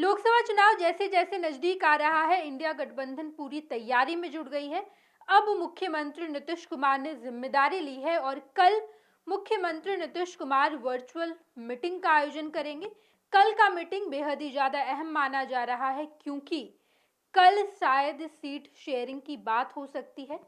लोकसभा चुनाव जैसे जैसे नजदीक आ रहा है, इंडिया गठबंधन पूरी तैयारी में जुट गई है। अब मुख्यमंत्री नीतीश कुमार ने जिम्मेदारी ली है और कल मुख्यमंत्री नीतीश कुमार वर्चुअल मीटिंग का आयोजन करेंगे। कल का मीटिंग बेहद ही ज्यादा अहम माना जा रहा है, क्योंकि कल शायद सीट शेयरिंग की बात हो सकती है।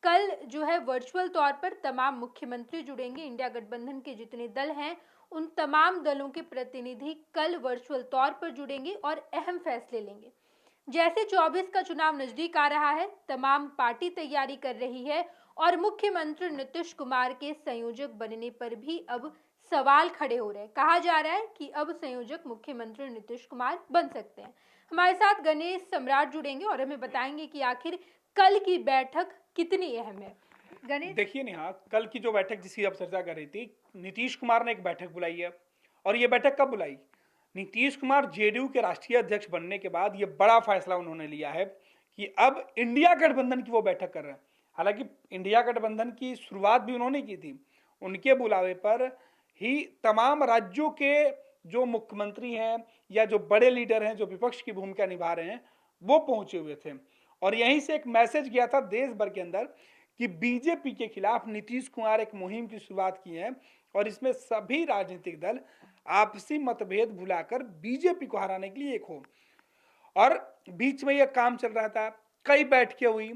कल जो है वर्चुअल तौर पर तमाम मुख्यमंत्री जुड़ेंगे। इंडिया गठबंधन के जितने दल हैं उन तमाम दलों के प्रतिनिधि कल वर्चुअल तौर पर जुड़ेंगे और अहम फैसले लेंगे। जैसे 24 का चुनाव नजदीक आ रहा है, तमाम पार्टी तैयारी कर रही है और मुख्यमंत्री नीतीश कुमार के संयोजक बनने पर भी अब सवाल खड़े हो रहे हैं। कहा जा रहा है कि अब संयोजक मुख्यमंत्री नीतीश कुमार बन सकते हैं। हमारे साथ गणेश सम्राट जुड़ेंगे और हमें बताएंगे कि आखिर कल की बैठक कितनी अहम है। गणेश, देखिए नेहा, कल की जो बैठक जिसकी आप चर्चा कर रही थी, नीतीश कुमार ने एक बैठक बुलाई है। और ये बैठक कब बुलाई? नीतीश कुमार जेडीयू के राष्ट्रीय अध्यक्ष बनने के बाद ये बड़ा फैसला उन्होंने लिया है कि अब इंडिया गठबंधन की वो बैठक कर रहे हैं। हालांकि इंडिया गठबंधन की शुरुआत भी उन्होंने की थी, उनके बुलावे पर ही तमाम राज्यों के जो मुख्यमंत्री हैं या जो बड़े लीडर हैं जो विपक्ष की भूमिका निभा रहे हैं वो पहुंचे हुए थे। और यहीं से एक मैसेज गया था देश भर के अंदर कि बीजेपी के खिलाफ नीतीश कुमार एक मुहिम की शुरुआत की है और इसमें सभी राजनीतिक दल आपसी मतभेद भुलाकर बीजेपी को हराने के लिए एक हो। और बीच में यह काम चल रहा था, कई बैठकें हुई,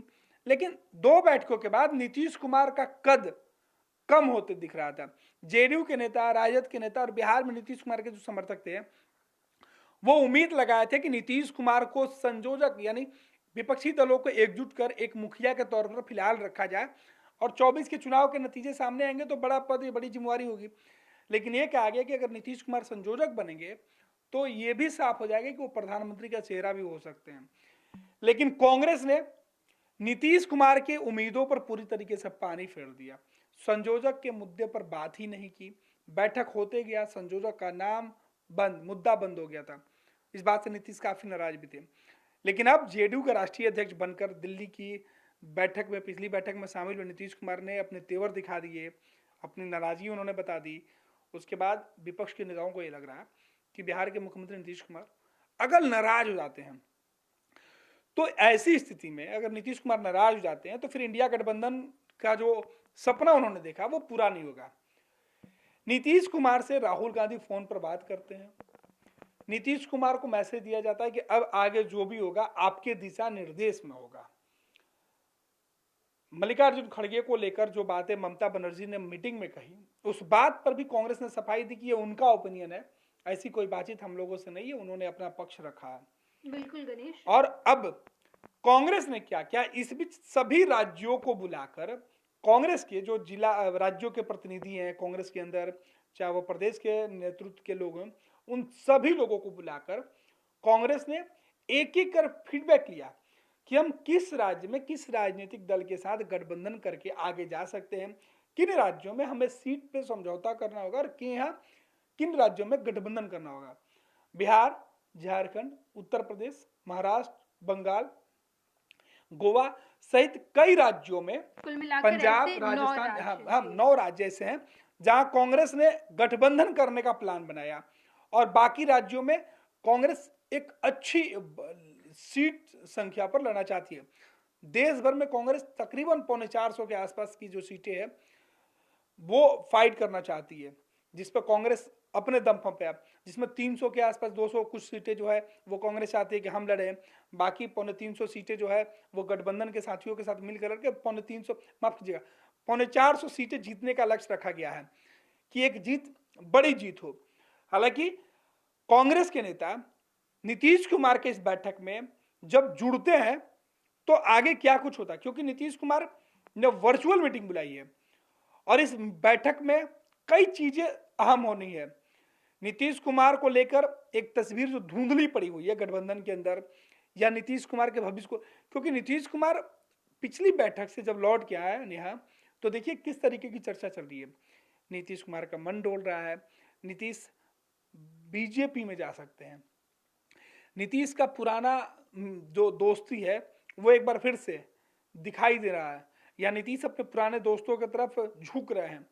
लेकिन दो बैठकों के बाद नीतीश कुमार का कद कम होते दिख रहा था। जेडीयू के नेता, राजद के नेता और बिहार में नीतीश कुमार के जो समर्थक थे वो उम्मीद लगाए थे कि नीतीश कुमार को संयोजक यानी विपक्षी दलों को एकजुट कर एक मुखिया के तौर पर फिलहाल रखा जाए और 24 के चुनाव के नतीजे सामने आएंगे तो बड़ा पद, बड़ी जिम्मेवारी होगी। लेकिन ये कहा गया कि अगर नीतीश कुमार संयोजक बनेंगे तो ये भी साफ हो जाएगा कि वो प्रधानमंत्री का चेहरा भी हो सकते हैं। लेकिन कांग्रेस ने नीतीश कुमार के उम्मीदों पर पूरी तरीके से पानी फेर दिया। संयोजक के मुद्दे पर बात ही नहीं की। बैठक होते गया, संयोजक का नाम बंद, मुद्दा बंद हो गया था। इस बात से नीतीश काफी नाराज भी थे। लेकिन अब जेडीयू के राष्ट्रीय अध्यक्ष बनकर दिल्ली की बैठक में, पिछली बैठक में शामिल हुए नीतीश कुमार ने अपने तेवर दिखा दिए, अपनी नाराजगी उन्होंने बता दी। उसके बाद विपक्ष के नेताओं को यह लग रहा है कि बिहार के मुख्यमंत्री नीतीश कुमार अगर नाराज हो जाते हैं तो ऐसी स्थिति में अगर नीतीश कुमार नाराज हो जाते हैं तो फिर इंडिया गठबंधन का जो सपना उन्होंने देखा वो पूरा नहीं होगा। नीतीश कुमार से राहुल गांधी फोन पर बात करते हैं। नीतीश कुमार को मैसेज दिया जाता है कि अब आगे जो भी होगा आपके दिशा निर्देश में होगा। मल्लिकार्जुन खड़गे को लेकर जो बातें ममता बनर्जी ने मीटिंग में कही, उस बात पर भी कांग्रेस ने सफाई दी कि ये उनका ओपिनियन है, ऐसी कोई बातचीत हम लोगों से नहीं है, उन्होंने अपना पक्ष रखा है। बिल्कुल गणेश। और अब कांग्रेस ने क्या किया, इस बीच सभी राज्यों को बुलाकर कांग्रेस के जो जिला राज्यों के प्रतिनिधि हैं कांग्रेस के अंदर, चाहे वो प्रदेश के नेतृत्व के लोग हैं, उन सभी लोगों को बुलाकर कांग्रेस ने एक एक कर फीडबैक लिया कि हम किस राज्य में किस राजनीतिक दल के साथ गठबंधन करके आगे जा सकते हैं, किन राज्यों में हमें सीट पे समझौता करना होगा और किन राज्यों में गठबंधन करना होगा। बिहार, झारखंड, उत्तर प्रदेश, महाराष्ट्र, बंगाल, गोवा सहित कई राज्यों में, पंजाब, राजस्थान, 9 राज्य ऐसे हैं जहां कांग्रेस ने गठबंधन करने का प्लान बनाया और बाकी राज्यों में कांग्रेस एक अच्छी सीट संख्या पर लड़ना चाहती है। देश भर में कांग्रेस तकरीबन 450 के आसपास की जो सीटें हैं वो फाइट करना चाहती है, जिस पर कांग्रेस अपने दम पे है। जिसमें 300 के आसपास 200 कुछ सीटें जो है वो कांग्रेस चाहती है कि हम लड़े, बाकी 350 सीटें जो है वो गठबंधन के साथियों के साथ मिलकर लड़के 350, माफ कीजिएगा, 450 सीटें जीतने का लक्ष्य रखा गया है कि एक जीत बड़ी जीत हो। हालांकि कांग्रेस के नेता नीतीश कुमार के इस बैठक में जब जुड़ते हैं तो आगे क्या कुछ होता है, क्योंकि नीतीश कुमार ने वर्चुअल मीटिंग बुलाई है और इस बैठक में कई चीजें अहम होनी है। नीतीश कुमार को लेकर एक तस्वीर जो धुंधली पड़ी हुई है गठबंधन के अंदर, या नीतीश कुमार के भविष्य को, क्योंकि नीतीश कुमार पिछली बैठक से जब लौट के आया नेहा, तो देखिए किस तरीके की चर्चा चल रही है। नीतीश कुमार का मन डोल रहा है, नीतीश बीजेपी में जा सकते हैं, नीतीश का पुराना जो दोस्ती है वो एक बार फिर से दिखाई दे रहा है, या नीतीश अपने पुराने दोस्तों की तरफ झुक रहे हैं।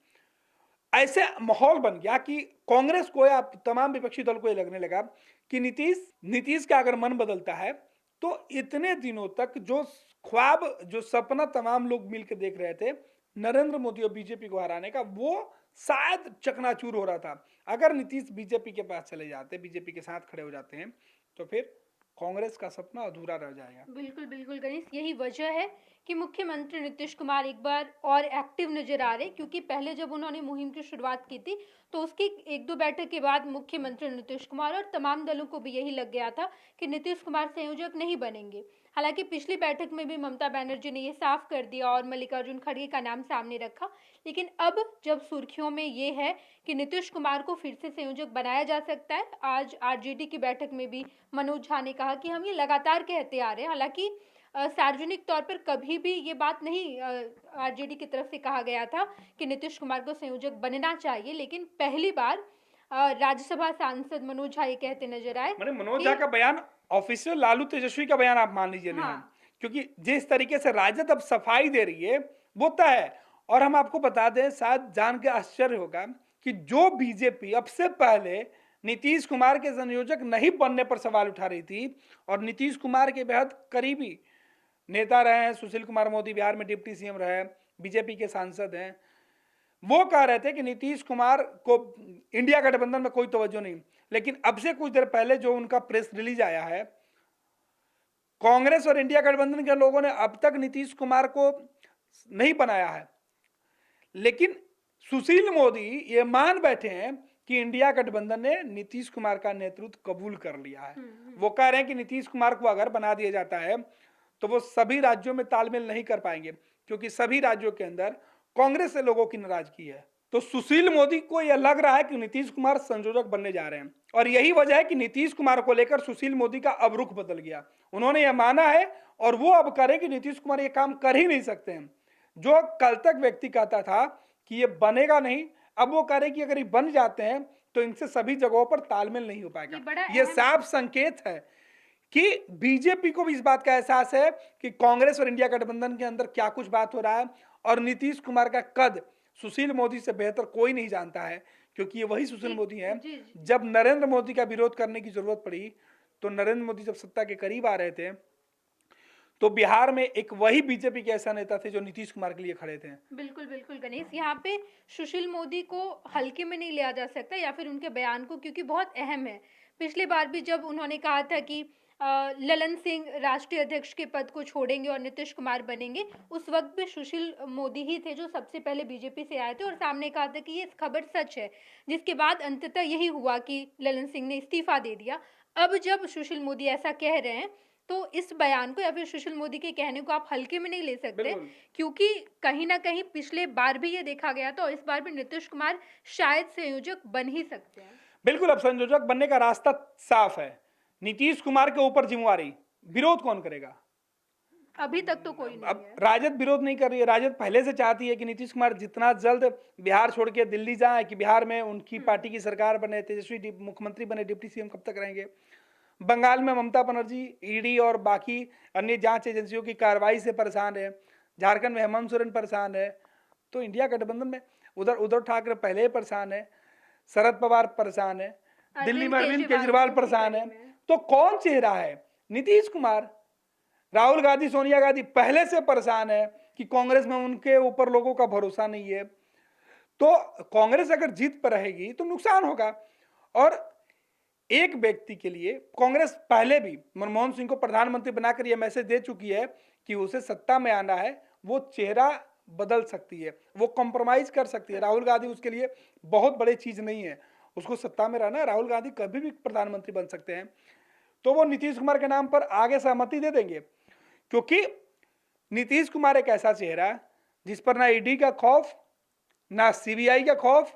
ऐसे माहौल बन गया कि कांग्रेस को या तमाम विपक्षी दल को ये लगने लगा कि नीतीश का अगर मन बदलता है तो इतने दिनों तक जो ख्वाब, जो सपना तमाम लोग मिलकर देख रहे थे नरेंद्र मोदी और बीजेपी को हराने का, वो शायद चकनाचूर हो रहा था। अगर नीतीश बीजेपी के पास चले जाते, बीजेपी के साथ खड़े हो जाते हैं, तो फिर कांग्रेस का सपना अधूरा रह जाएगा। बिल्कुल बिल्कुल गणेश, यही वजह है कि मुख्यमंत्री नीतीश कुमार एक बार और एक्टिव नजर आ रहे, क्योंकि पहले जब उन्होंने मुहिम की शुरुआत की थी तो उसकी एक दो बैठक के बाद मुख्यमंत्री नीतीश कुमार और तमाम दलों को भी यही लग गया था कि नीतीश कुमार संयोजक नहीं बनेंगे। हालांकि पिछली बैठक में भी ममता बनर्जी ने ये साफ कर दिया और मल्लिकार्जुन खड़गे का नाम सामने रखा, लेकिन अब जब सुर्खियों में ये है कि नीतीश कुमार को फिर से संयोजक बनाया जा सकता है। आज आरजेडी की बैठक में भी मनोज झा ने कहा कि हम ये लगातार कहते आ रहे हैं, हालांकि सार्वजनिक तौर पर कभी भी ये बात नहीं आरजेडी की तरफ से कहा गया था कि नीतीश कुमार को संयोजक बनना चाहिए, लेकिन पहली बार राज्यसभा सांसद मनोज झा ये कहते नजर आए। मैंने मनोज झा का बयान ऑफिशियल लालू तेजस्वी का बयान आप मान लीजिए नहीं, हाँ। क्योंकि जिस तरीके से राजद अब सफाई दे रही है वो तय है। और हम आपको बता दें, शायद जान के आश्चर्य होगा कि जो बीजेपी अब से पहले नीतीश कुमार के संयोजक नहीं बनने पर सवाल उठा रही थी और नीतीश कुमार के बेहद करीबी नेता रहे हैं, सुशील कुमार मोदी बिहार में डिप्टी सीएम रहे, बीजेपी के सांसद हैं, वो कह रहे थे कि नीतीश कुमार को इंडिया गठबंधन में कोई तवज्जो नहीं। लेकिन अब से कुछ देर पहले जो उनका प्रेस रिलीज आया है, कांग्रेस और इंडिया गठबंधन के लोगों ने अब तक नीतीश कुमार को नहीं बनाया है, लेकिन सुशील मोदी ये मान बैठे हैं कि इंडिया गठबंधन ने नीतीश कुमार का नेतृत्व कबूल कर लिया है। वो कह रहे हैं कि नीतीश कुमार को अगर बना दिया जाता है तो वो सभी राज्यों में तालमेल नहीं कर पाएंगे, क्योंकि सभी राज्यों के अंदर कांग्रेस से लोगों की नाराजगी है। तो सुशील मोदी को यह लग रहा है कि नीतीश कुमार संयोजक बनने जा रहे हैं, और यही वजह है कि नीतीश कुमार को लेकर सुशील मोदी का अब रुख बदल गया। उन्होंने यह माना है और वो अब करें कि नीतीश कुमार ये काम कर ही नहीं सकते हैं। जो कल तक व्यक्ति कहता था कि ये बनेगा नहीं, अब वो कह रहे कि अगर ये बन जाते हैं तो इनसे सभी जगहों पर तालमेल नहीं हो पाएगा। ये साफ संकेत है कि बीजेपी को भी इस बात का एहसास है कि कांग्रेस और इंडिया गठबंधन के अंदर क्या कुछ बात हो रहा है, और नीतीश कुमार का कद सुशील मोदी से बेहतर कोई नहीं जानता है, क्योंकि ये वही सुशील मोदी है। जब नरेंद्र मोदी का विरोध करने की जरूरत पड़ी तो नरेंद्र मोदी जब सत्ता के करीब आ रहे थे तो बिहार में एक वही बीजेपी के ऐसा नेता थे जो नीतीश कुमार के लिए खड़े थे। बिल्कुल बिल्कुल गणेश, यहाँ पे सुशील मोदी को हल्के में नहीं लिया जा सकता, या फिर उनके बयान को, क्योंकि बहुत अहम है। पिछली बार भी जब उन्होंने कहा था कि ललन सिंह राष्ट्रीय अध्यक्ष के पद को छोड़ेंगे और नीतीश कुमार बनेंगे, उस वक्त भी सुशील मोदी ही थे जो सबसे पहले बीजेपी से आए थे और सामने कहा था कि ये खबर सच है, जिसके बाद अंततः यही हुआ कि ललन सिंह ने इस्तीफा दे दिया। अब जब सुशील मोदी ऐसा कह रहे हैं तो इस बयान को या फिर सुशील मोदी के कहने को आप हल्के में नहीं ले सकते, क्योंकि कहीं ना कहीं पिछले बार भी ये देखा गया था और इस बार भी नीतीश कुमार शायद संयोजक बन ही सकते हैं। बिल्कुल, अब संयोजक बनने का रास्ता साफ है। नीतीश कुमार के ऊपर जिम्मेवारी, विरोध कौन करेगा? अभी तक तो कोई नहीं अब राजद विरोध नहीं कर रही है। राजद पहले से चाहती है कि नीतीश कुमार जितना जल्द बिहार छोड़ के दिल्ली जाए, कि बिहार में उनकी पार्टी की सरकार बने, तेजस्वी मुख्यमंत्री बने, डिप्टी सीएम कब तक रहेंगे। बंगाल में ममता बनर्जी ईडी और बाकी अन्य जांच एजेंसियों की कार्रवाई से परेशान है। झारखंड में हेमंत सोरेन परेशान है। तो इंडिया गठबंधन में उधर उद्धव ठाकरे पहले ही परेशान है, शरद पवार परेशान है, दिल्ली में अरविंद केजरीवाल परेशान है। तो कौन चेहरा है? नीतीश कुमार। राहुल गांधी, सोनिया गांधी पहले से परेशान है कि कांग्रेस में उनके ऊपर लोगों का भरोसा नहीं है। तो कांग्रेस अगर जीत पर रहेगी तो नुकसान होगा। और एक व्यक्ति के लिए कांग्रेस पहले भी मनमोहन सिंह को प्रधानमंत्री बनाकर यह मैसेज दे चुकी है कि उसे सत्ता में आना है, वो चेहरा बदल सकती है, वो कॉम्प्रोमाइज कर सकती है। राहुल गांधी उसके लिए बहुत बड़ी चीज नहीं है, उसको सत्ता में रहना है। राहुल गांधी कभी भी प्रधानमंत्री बन सकते हैं। तो वो नीतीश कुमार के नाम पर आगे सहमति दे देंगे, क्योंकि नीतीश कुमार एक ऐसा चेहरा है जिस पर ना ईडी का खौफ, ना सीबीआई का खौफ,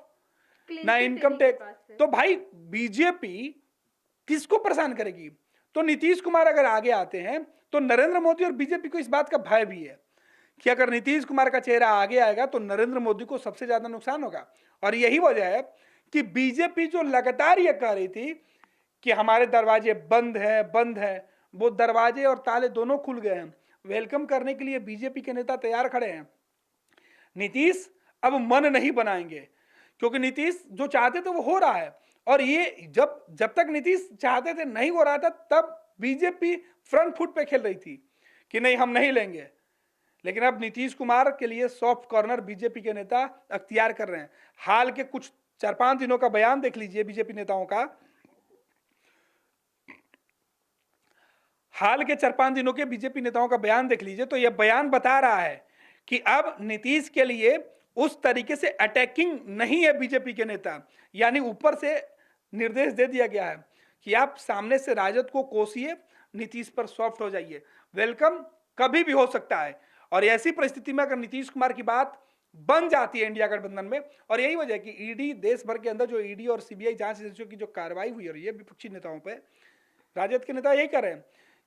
ना इनकम टैक्स। तो भाई बीजेपी किसको परेशान करेगी? तो नीतीश कुमार अगर आगे आते हैं तो नरेंद्र मोदी और बीजेपी को इस बात का भय भी है कि अगर नीतीश कुमार का चेहरा आगे आएगा तो नरेंद्र मोदी को सबसे ज्यादा नुकसान होगा। और यही वजह है कि बीजेपी जो लगातार ये कह रही थी कि हमारे दरवाजे बंद है, वो दरवाजे और ताले दोनों खुल गए हैं। वेलकम करने के लिए बीजेपी के नेता तैयार खड़े हैं। नीतीश अब मन नहीं बनाएंगे, क्योंकि नीतीश जो चाहते थे वो हो रहा है। और ये जब तक नीतीश चाहते थे नहीं हो रहा था, तब बीजेपी फ्रंट फुट पे खेल रही थी कि नहीं हम नहीं लेंगे। लेकिन अब नीतीश कुमार के लिए सॉफ्ट कॉर्नर बीजेपी के नेता अख्तियार कर रहे हैं। हाल के कुछ 4-5 दिनों का बयान देख लीजिए बीजेपी नेताओं का। हाल के 4-5 दिनों के बीजेपी नेताओं का बयान देख लीजिए, तो यह बयान बता रहा है कि अब नीतीश के लिए उस तरीके से अटैकिंग नहीं है बीजेपी के नेता। यानी ऊपर से निर्देश दे दिया गया है कि आप सामने से राजद को कोसिए, नीतीश पर सॉफ्ट हो जाइए, वेलकम कभी भी हो सकता है। और ऐसी परिस्थिति में अगर नीतीश कुमार की बात बन जाती है इंडिया गठबंधन में, और यही वजह है कि ईडी देश भर के अंदर जो ईडी और सीबीआई जांच एजेंसियों की जो कार्रवाई हुई रही है विपक्षी नेताओं पर, राजद के नेता यही कर रहे हैं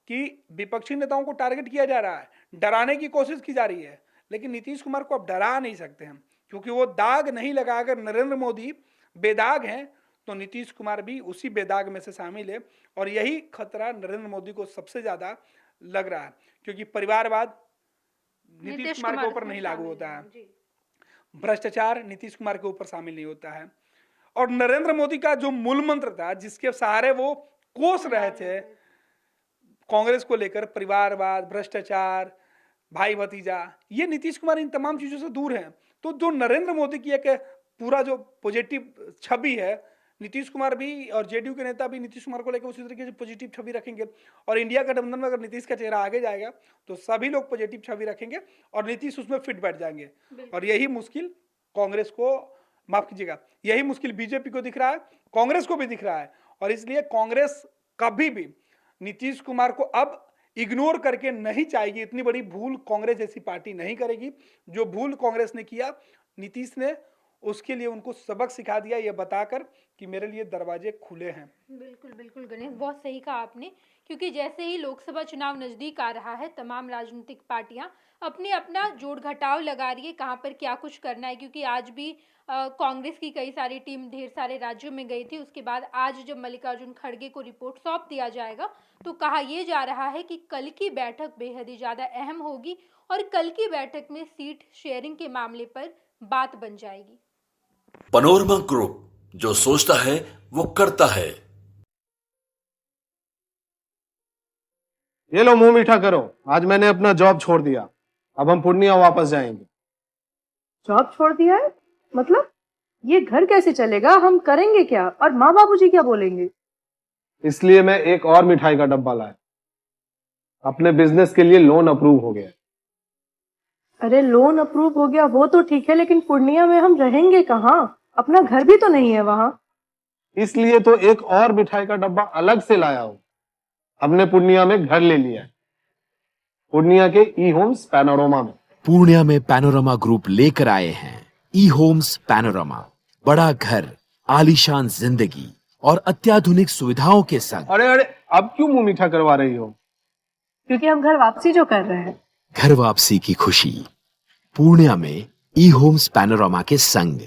कि विपक्षी नेताओं को टारगेट किया जा रहा है, डराने की कोशिश की जा रही है। लेकिन नीतीश कुमार को अब डरा नहीं सकते हम, क्योंकि वो दाग नहीं लगा। अगर नरेंद्र मोदी बेदाग हैं तो नीतीश कुमार भी उसी बेदाग में से शामिल है। और यही खतरा नरेंद्र मोदी को सबसे ज्यादा लग रहा है, क्योंकि परिवारवाद नीतीश कुमार के ऊपर नहीं लागू होता है, भ्रष्टाचार नीतीश कुमार के ऊपर शामिल नहीं होता है। और नरेंद्र मोदी का जो मूल मंत्र था, जिसके सहारे वो कोस रहे थे कांग्रेस को लेकर, परिवारवाद, भ्रष्टाचार, भाई भतीजा, ये नीतीश कुमार इन तमाम चीजों से दूर हैं। तो जो नरेंद्र मोदी की एक पूरा जो पॉजिटिव छवि है, नीतीश कुमार भी और जेडीयू के नेता भी नीतीश कुमार को लेकर उसी तरीके से पॉजिटिव छवि रखेंगे। और इंडिया गठबंधन में अगर नीतीश का चेहरा आगे जाएगा तो सभी लोग पॉजिटिव छवि रखेंगे और नीतीश उसमें फिट बैठ जाएंगे। और यही मुश्किल कांग्रेस को, माफ कीजिएगा, यही मुश्किल बीजेपी को दिख रहा है, कांग्रेस को भी दिख रहा है। और इसलिए कांग्रेस कभी भी नीतीश कुमार को अब इग्नोर करके नहीं चाहेगी। इतनी बड़ी भूल कांग्रेस जैसी पार्टी नहीं करेगी। जो भूल कांग्रेस ने किया, नीतीश ने उसके लिए उनको सबक सिखा दिया, ये बताकर कि मेरे लिए दरवाजे खुले हैं। बिल्कुल बिल्कुल गणेश, बहुत सही कहा आपने। क्योंकि जैसे ही लोकसभा चुनाव नजदीक आ रहा है, तमाम राजनीतिक पार्टियां अपने अपना जोड़ घटाव लगा रही है कहां पर क्या कुछ करना है। क्योंकि आज भी कांग्रेस की कई सारी टीम ढेर सारे राज्यों में गई थी। उसके बाद आज जब मल्लिकार्जुन खड़गे को रिपोर्ट सौंप दिया जाएगा, तो कहा यह जा रहा है कि कल की बैठक बेहद ही ज्यादा अहम होगी और कल की बैठक में सीट शेयरिंग के मामले पर बात बन जाएगी। पैनोरमा ग्रुप, जो सोचता है वो करता है। ये लो मुंह मीठा करो, आज मैंने अपना जॉब छोड़ दिया, अब हम पूर्णिया वापस जाएंगे। जॉब छोड़ दिया है? मतलब ये घर कैसे चलेगा? हम करेंगे क्या? और माँ बाबूजी क्या बोलेंगे? इसलिए मैं एक और मिठाई का डब्बा लाया। अपने बिजनेस के लिए लोन अप्रूव हो गया। अरे लोन अप्रूव हो गया वो तो ठीक है, लेकिन पूर्णिया में हम रहेंगे कहाँ? अपना घर भी तो नहीं है वहाँ। इसलिए तो एक और मिठाई का डब्बा अलग से लाया हूँ। हमने पूर्णिया में घर ले लिया है, पूर्णिया के ई होम्स पैनोरमा में। पूर्णिया में पैनोरमा ग्रुप लेकर आए हैं ई होम्स पैनोरमा। बड़ा घर, आलीशान जिंदगी और अत्याधुनिक सुविधाओं के संग। अरे अरे, अब क्यों मुंह मीठा करवा रही हो? क्योंकि हम घर वापसी जो कर रहे हैं। घर वापसी की खुशी पूर्णिया में ई होम्स पैनोरमा के संग।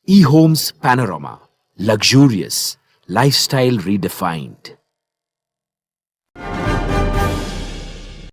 ई homes panorama, luxurious lifestyle redefined.